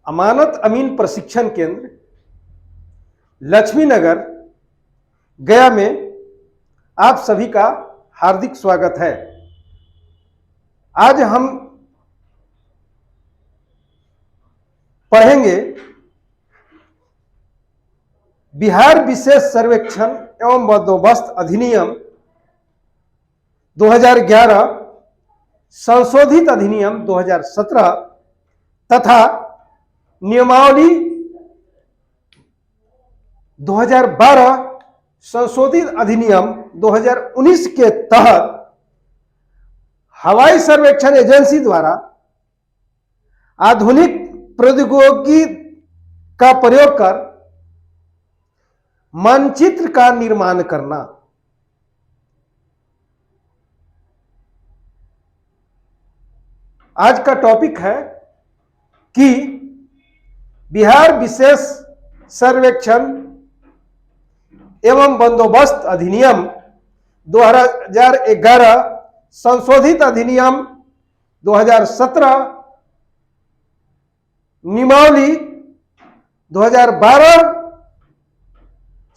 अमानत अमीन प्रशिक्षण केंद्र लक्ष्मी नगर गया में आप सभी का हार्दिक स्वागत है। आज हम पढ़ेंगे बिहार विशेष सर्वेक्षण एवं बंदोबस्त अधिनियम 2011 संशोधित अधिनियम 2017 तथा नियमावली 2012 संशोधित अधिनियम 2019 के तहत हवाई सर्वेक्षण एजेंसी द्वारा आधुनिक प्रौद्योगिकी का प्रयोग कर मानचित्र का निर्माण करना। आज का टॉपिक है कि बिहार विशेष सर्वेक्षण एवं बंदोबस्त अधिनियम 2011 संशोधित अधिनियम 2017 नियमावली 2012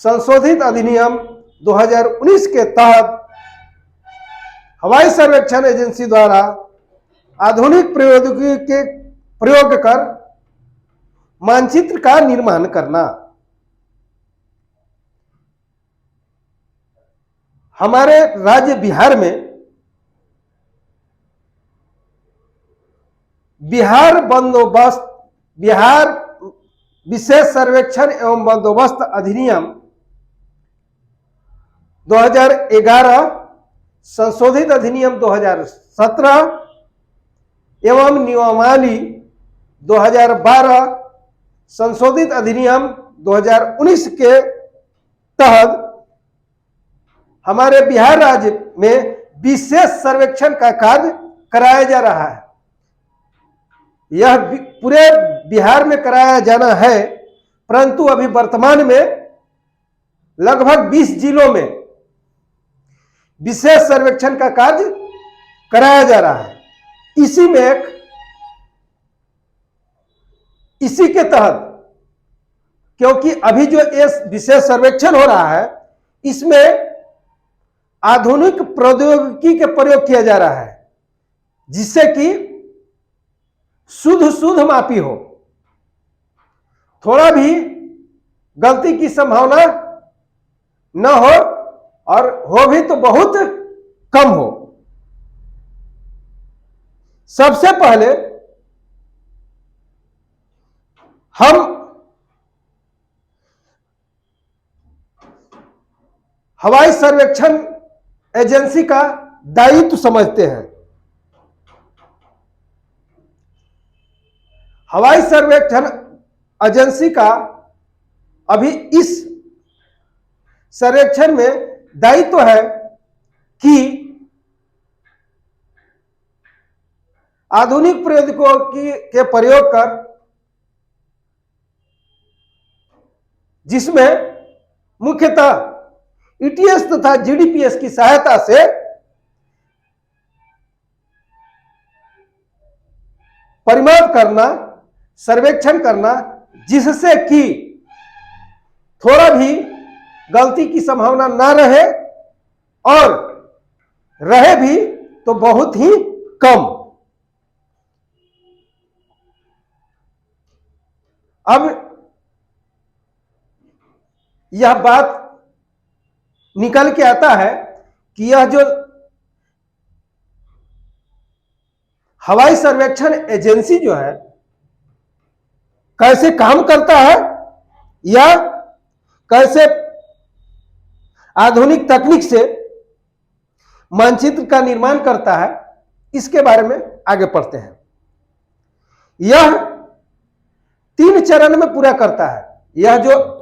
संशोधित अधिनियम 2019 के तहत हवाई सर्वेक्षण एजेंसी द्वारा आधुनिक प्रौद्योगिकी के प्रयोग कर मानचित्र का निर्माण करना। हमारे राज्य बिहार में बिहार विशेष सर्वेक्षण एवं बंदोबस्त अधिनियम 2011 संशोधित अधिनियम 2017 एवं नियमावली 2012 संशोधित अधिनियम 2019 के तहत हमारे बिहार राज्य में विशेष सर्वेक्षण का कार्य कराया जा रहा है। यह पूरे बिहार में कराया जाना है, परंतु अभी वर्तमान में लगभग 20 जिलों में विशेष सर्वेक्षण का कार्य कराया जा रहा है। इसी के तहत, क्योंकि अभी जो ये विशेष सर्वेक्षण हो रहा है इसमें आधुनिक प्रौद्योगिकी के प्रयोग किया जा रहा है, जिससे कि शुद्ध मापी हो, थोड़ा भी गलती की संभावना न हो और हो भी तो बहुत कम हो। सबसे पहले हम हवाई सर्वेक्षण एजेंसी का दायित्व समझते हैं। हवाई सर्वेक्षण एजेंसी का अभी इस सर्वेक्षण में दायित्व है कि आधुनिक प्रौद्योगिकी के प्रयोग कर, जिसमें मुख्यतः ईटीएस तथा जीडीपीएस की सहायता से परिमाप करना, सर्वेक्षण करना, जिससे कि थोड़ा भी गलती की संभावना ना रहे और रहे भी तो बहुत ही कम। अब यह बात निकल के आता है कि यह जो हवाई सर्वेक्षण एजेंसी जो है कैसे काम करता है या कैसे आधुनिक तकनीक से मानचित्र का निर्माण करता है, इसके बारे में आगे पढ़ते हैं। यह 3 चरण में पूरा करता है। यह जो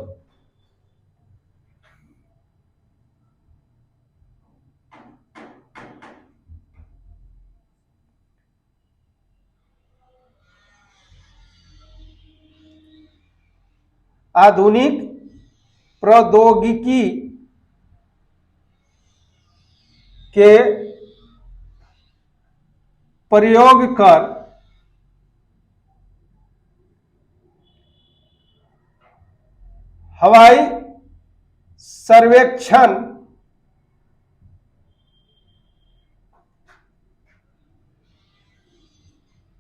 आधुनिक प्रौद्योगिकी के प्रयोग कर हवाई सर्वेक्षण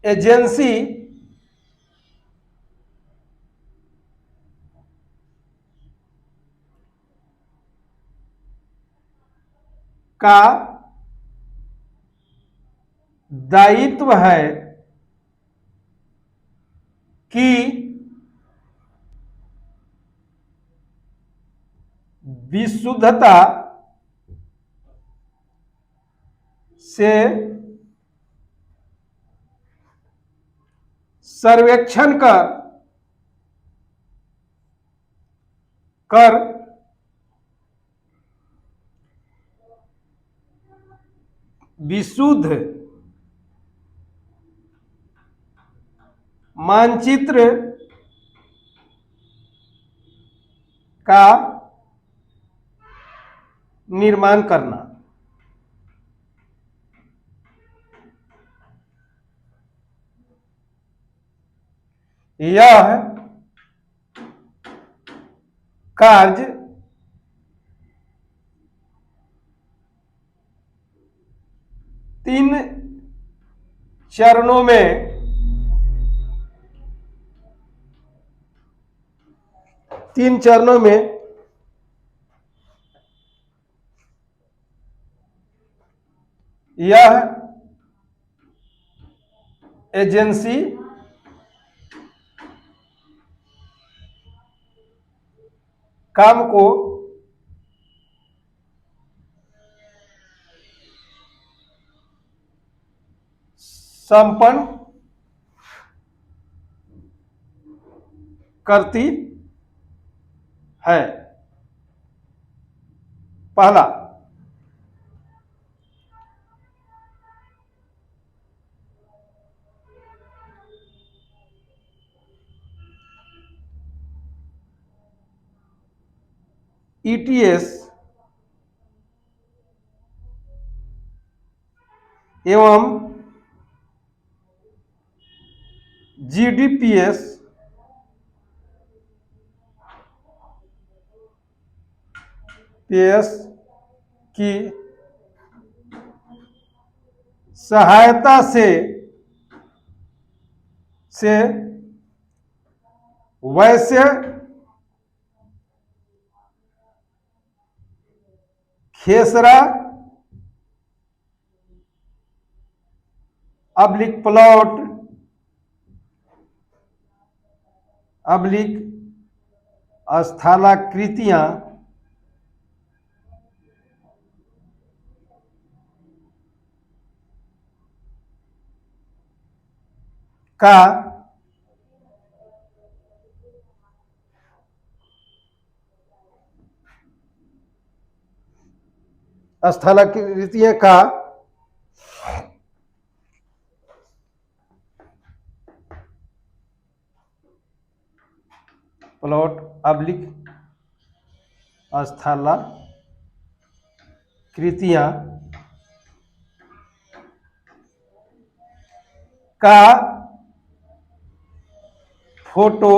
एजेंसी का दायित्व है कि विशुद्धता से सर्वेक्षण कर विशुद्ध मानचित्र का निर्माण करना। यह कार्य तीन चरणों में यह एजेंसी काम को संपन्न करती है। पहला, ईटीएस एवं जीडीपीएस की सहायता से वैसे खेसरा अब्लिक प्लॉट अब्लिक स्थलाकृतियां का स्थलाकृतियां का प्लॉट अब्लिक स्थलाकृतियां का फोटो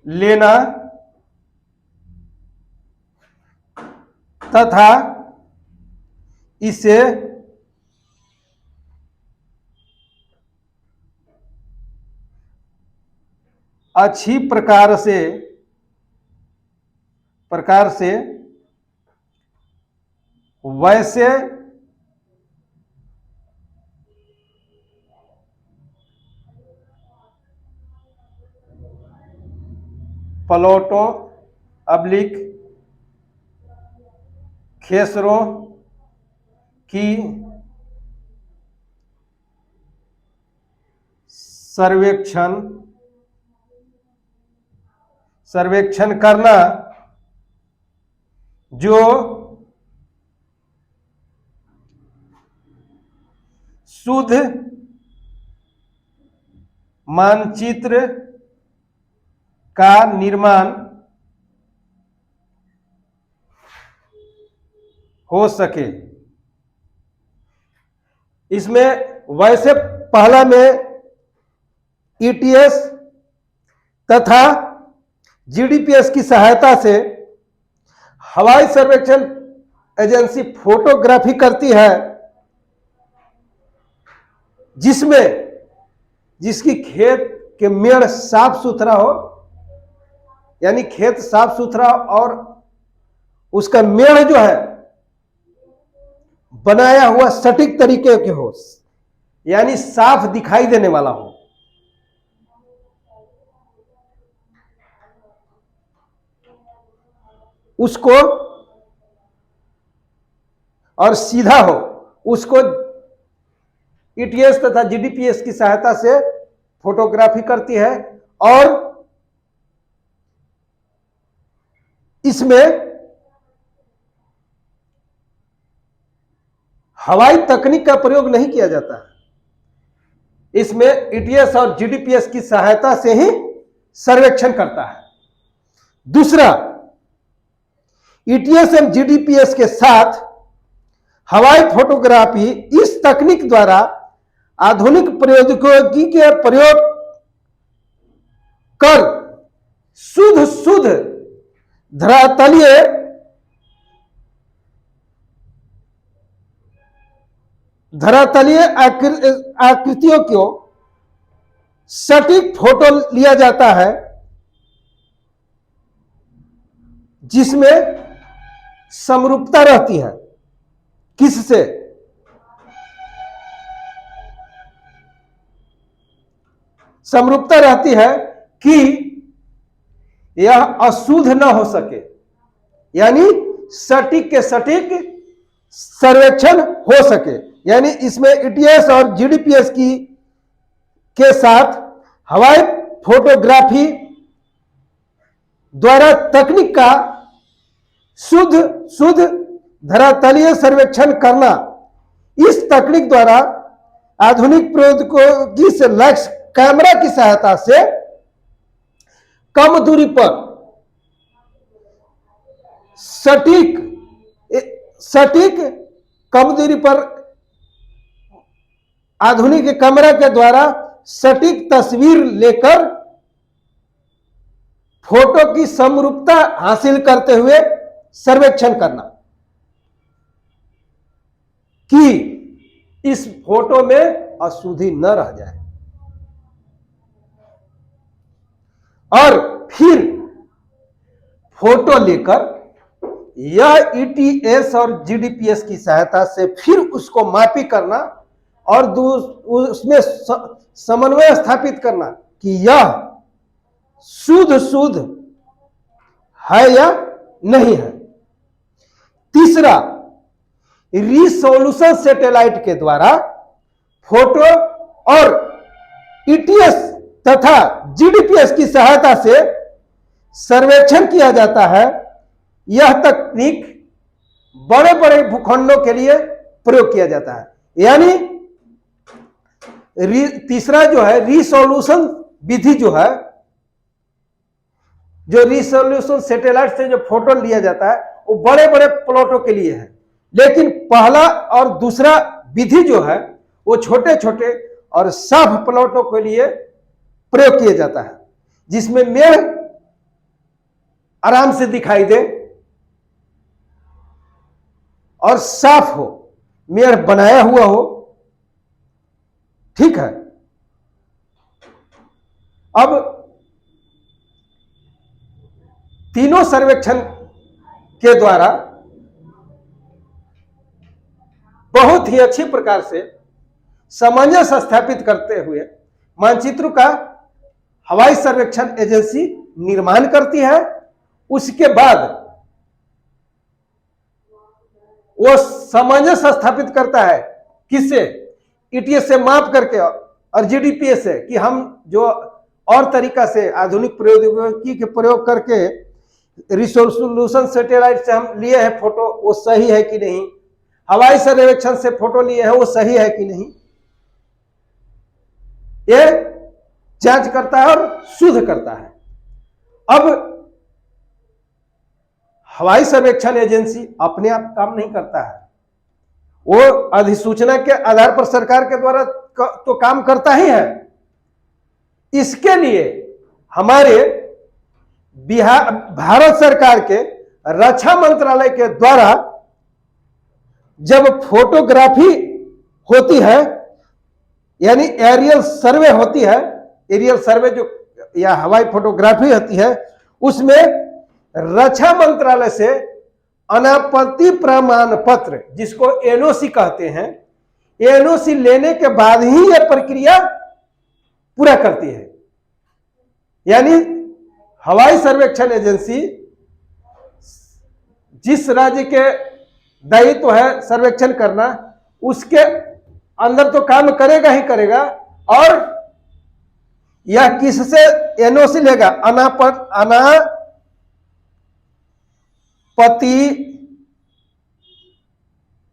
लेना तथा इसे अच्छी प्रकार से वैसे प्लॉटों अब्लिक खेसरों की सर्वेक्षण करना जो शुद्ध मानचित्र का निर्माण हो सके। इसमें वैसे पहला में ईटीएस तथा जीडीपीएस की सहायता से हवाई सर्वेक्षण एजेंसी फोटोग्राफी करती है, जिसकी खेत के मेड़ साफ सुथरा हो, यानी खेत साफ सुथरा और उसका मेड़ जो है बनाया हुआ सटीक तरीके के हो, यानी साफ दिखाई देने वाला हो। उसको और सीधा हो, उसको ईटीएस तथा जीडीपीएस की सहायता से फोटोग्राफी करती है और इसमें हवाई तकनीक का प्रयोग नहीं किया जाता है। इसमें ईटीएस और जीडीपीएस की सहायता से ही सर्वेक्षण करता है। दूसरा, ईटीएस एवं जीडीपीएस के साथ हवाई फोटोग्राफी इस तकनीक द्वारा आधुनिक प्रौद्योगिकी के प्रयोग कर शुद्ध धरातलीय आकृतियों को सटीक फोटो लिया जाता है, जिसमें समरूपता रहती है। किससे? समरूपता रहती है कि यह अशुद्ध न हो सके, यानी सटीक के सटीक सर्वेक्षण हो सके। यानी इसमें ईटीएस और जीडीपीएस के साथ हवाई फोटोग्राफी द्वारा तकनीक का शुद्ध धरातलीय सर्वेक्षण करना, इस तकनीक द्वारा आधुनिक प्रौद्योगिकी से लक्ष्य कैमरा की सहायता से कम दूरी पर सटीक कम दूरी पर आधुनिक कैमरा के द्वारा सटीक तस्वीर लेकर फोटो की समरूपता हासिल करते हुए सर्वेक्षण करना कि इस फोटो में अशुद्धि न रह जाए। और फिर फोटो लेकर यह ईटीएस और जीडीपीएस की सहायता से फिर उसको मापी करना और उसमें समन्वय स्थापित करना कि यह शुद्ध है या नहीं है। तीसरा, रिसोल्यूशन सैटेलाइट के द्वारा फोटो और ईटीएस तथा जीडीपीएस की सहायता से सर्वेक्षण किया जाता है। यह तकनीक बड़े बड़े भूखंडों के लिए प्रयोग किया जाता है। यानी तीसरा जो है रिसोल्यूशन विधि जो है, जो रिसोल्यूशन सैटेलाइट से जो फोटो लिया जाता है वो बड़े बड़े प्लॉटों के लिए है, लेकिन पहला और दूसरा विधि जो है वो छोटे छोटे और साफ प्लॉटों के लिए प्रयोग किया जाता है, जिसमें मेड़ आराम से दिखाई दे और साफ हो, मेड़ बनाया हुआ हो। ठीक है। अब तीनों सर्वेक्षण के द्वारा बहुत ही अच्छी प्रकार से सामंजस्य स्थापित करते हुए मानचित्र का हवाई सर्वेक्षण एजेंसी निर्माण करती है। उसके बाद वो सामंजस्य स्थापित करता है किससे? ईटीएस से माप करके और जीडीपीएस से, कि हम जो और तरीका से आधुनिक प्रौद्योगिकी के प्रयोग करके रिसोल्यूशन सैटेलाइट से हम लिए हैं फोटो, वो सही है कि नहीं, हवाई सर्वेक्षण से फोटो लिए हैं वो सही है कि नहीं, ये जांच करता है और शुद्ध करता है। अब हवाई सर्वेक्षण एजेंसी अपने आप काम नहीं करता है, वो अधिसूचना के आधार पर सरकार के द्वारा तो काम करता ही है, इसके लिए हमारे भारत सरकार के रक्षा मंत्रालय के द्वारा जब फोटोग्राफी होती है, यानी एरियल सर्वे होती है, एरियल सर्वे जो या हवाई फोटोग्राफी होती है, उसमें रक्षा मंत्रालय से अनापत्ति प्रमाण पत्र, जिसको एनओसी कहते हैं, एनओसी लेने के बाद ही यह प्रक्रिया पूरा करती है। यानी हवाई सर्वेक्षण एजेंसी जिस राज्य के दायित्व है सर्वेक्षण करना, उसके अंदर तो काम करेगा ही करेगा, और यह किससे एनओसी लेगा? अनापत्ति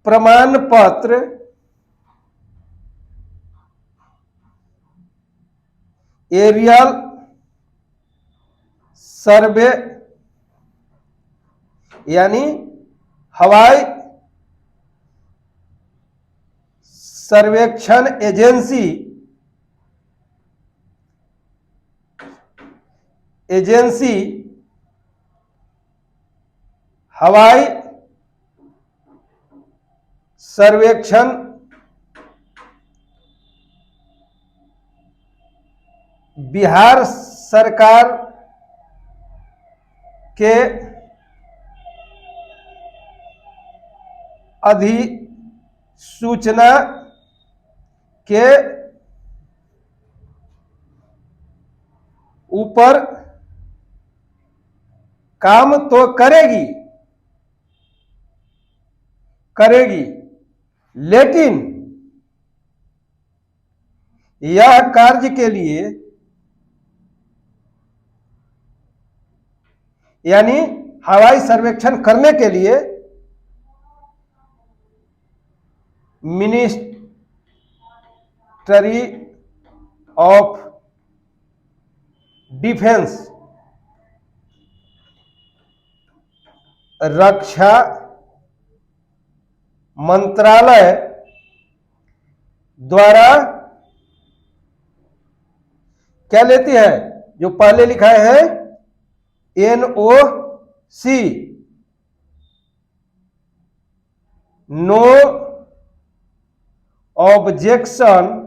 प्रमाण पत्र एरियल सर्वे, यानी हवाई सर्वेक्षण एजेंसी हवाई सर्वेक्षण बिहार सरकार के अधिसूचना के ऊपर काम तो करेगी, लेकिन यह कार्य के लिए, यानी हवाई सर्वेक्षण करने के लिए मिनिस्ट्री ऑफ डिफेंस, रक्षा मंत्रालय द्वारा क्या लेती है? जो पहले लिखा है एनओसी, नो ऑब्जेक्शन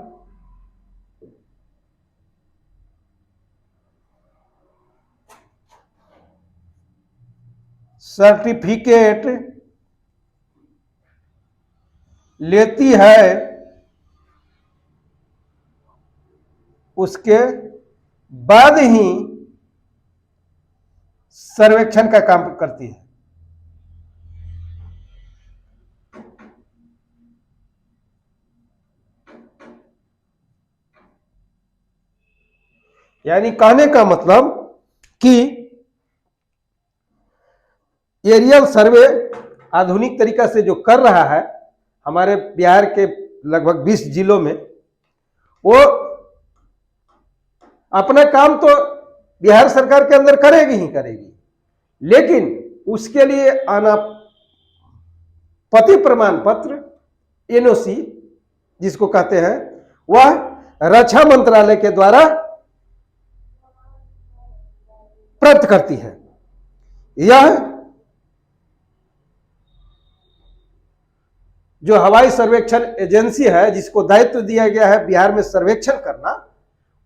सर्टिफिकेट लेती है, उसके बाद ही सर्वेक्षण का काम करती है। यानी कहने का मतलब कि एरियल सर्वे आधुनिक तरीका से जो कर रहा है हमारे बिहार के लगभग 20 जिलों में, वो अपना काम तो बिहार सरकार के अंदर करेगी ही करेगी, लेकिन उसके लिए अनापत्ति प्रमाण पत्र एनओसी जिसको कहते हैं, वह रक्षा मंत्रालय के द्वारा प्राप्त करती है। यह जो हवाई सर्वेक्षण एजेंसी है, जिसको दायित्व दिया गया है बिहार में सर्वेक्षण करना,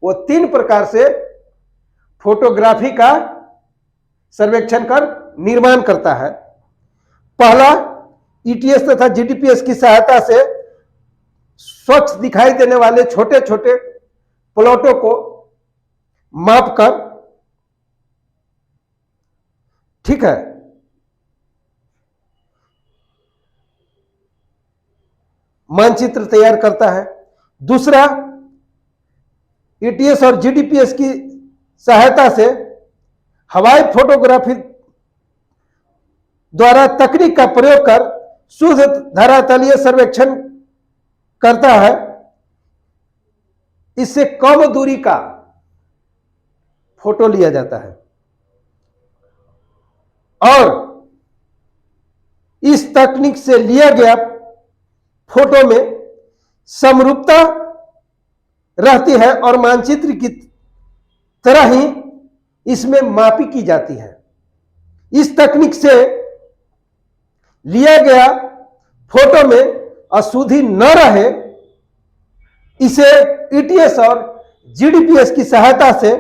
वो 3 प्रकार से फोटोग्राफी का सर्वेक्षण कर निर्माण करता है। पहला, ईटीएस तथा जीडीपीएस की सहायता से स्वच्छ दिखाई देने वाले छोटे छोटे प्लॉटों को मापकर, ठीक है, मानचित्र तैयार करता है। दूसरा, ईटीएस और जीडीपीएस की सहायता से हवाई फोटोग्राफी द्वारा तकनीक का प्रयोग कर शुद्ध धरातलीय सर्वेक्षण करता है। इससे कम दूरी का फोटो लिया जाता है और इस तकनीक से लिया गया फोटो में समरूपता रहती है और मानचित्र की तरह ही इसमें मापी की जाती है। इस तकनीक से लिया गया फोटो में अशुद्धि न रहे, इसे ईटीएस और जीडीपीएस की सहायता से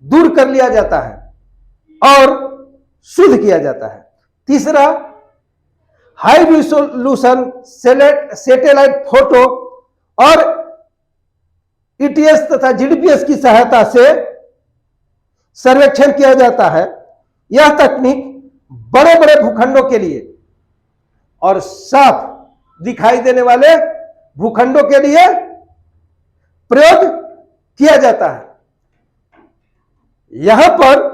दूर कर लिया जाता है और शुद्ध किया जाता है। तीसरा, हाई रिजोल्यूशन सैटेलाइट फोटो और ईटीएस तथा जीडीपीएस की सहायता से सर्वेक्षण किया जाता है। यह तकनीक बड़े बड़े भूखंडों के लिए और साफ दिखाई देने वाले भूखंडों के लिए प्रयोग किया जाता है। यहां पर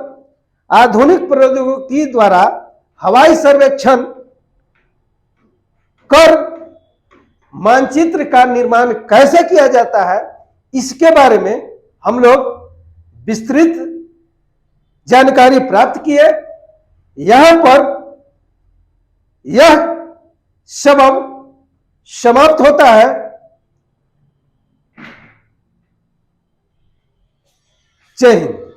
आधुनिक प्रौद्योगिकी द्वारा हवाई सर्वेक्षण कर मानचित्र का निर्माण कैसे किया जाता है, इसके बारे में हम लोग विस्तृत जानकारी प्राप्त किए। यहां पर यह सबब समाप्त होता है। जय हिंद।